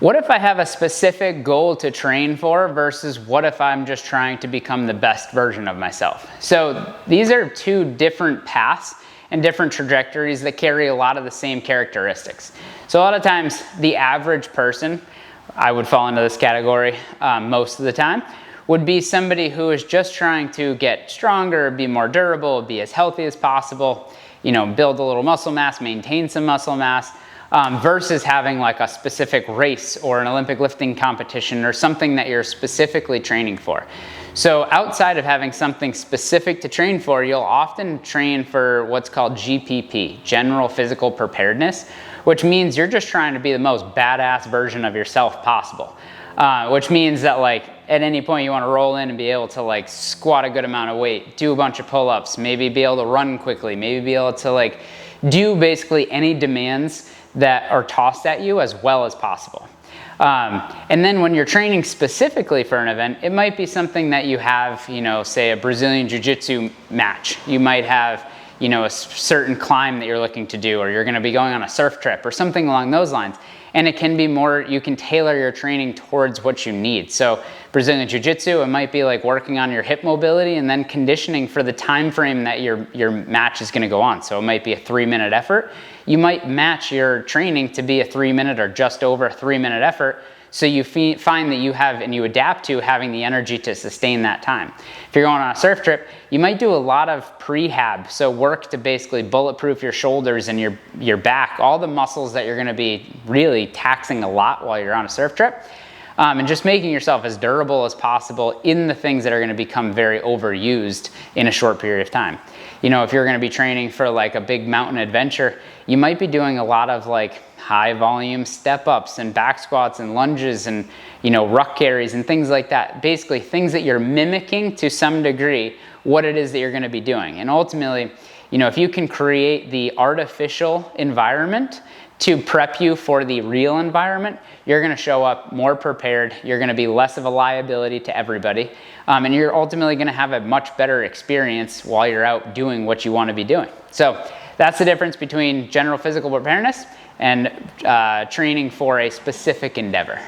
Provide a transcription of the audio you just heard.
What if I have a specific goal to train for versus what if I'm just trying to become the best version of myself? So these are two different paths and different trajectories that carry a lot of the same characteristics. So a lot of times the average person, I would fall into this category most of the time, would be somebody who is just trying to get stronger, be more durable, be as healthy as possible, build a little muscle mass, maintain some muscle mass, versus having like a specific race or an Olympic lifting competition or something that you're specifically training for. So outside of having something specific to train for, you'll often train for what's called GPP, General Physical Preparedness, which means you're just trying to be the most badass version of yourself possible. Which means that like at any point you want to roll in and be able to like squat a good amount of weight, do a bunch of pull-ups, maybe be able to run quickly, maybe be able to like do basically any demands that are tossed at you as well as possible. And then when you're training specifically for an event, it might be something that you have, say a Brazilian Jiu-Jitsu match. You might have, a certain climb that you're looking to do, or you're going to be going on a surf trip or something along those lines. And it can be more, you can tailor your training towards what you need. So Brazilian Jiu-Jitsu, it might be like working on your hip mobility and then conditioning for the time frame that your match is going to go on. So it might be a 3-minute effort. You might match your training to be a 3-minute or just over a 3-minute effort, so you find that you have and you adapt to having the energy to sustain that time. If you're going on a surf trip, you might do a lot of prehab, so work to basically bulletproof your shoulders and your back, all the muscles that you're going to be really taxing a lot while you're on a surf trip, and just making yourself as durable as possible in the things that are going to become very overused in a short period of time. If you're going to be training for like a big mountain adventure, you might be doing a lot of like high volume step ups and back squats and lunges and ruck carries and things like that. Basically things that you're mimicking to some degree what it is that you're going to be doing. And ultimately, if you can create the artificial environment to prep you for the real environment, you're going to show up more prepared, you're going to be less of a liability to everybody, and you're ultimately going to have a much better experience while you're out doing what you want to be doing. So that's the difference between general physical preparedness and training for a specific endeavor.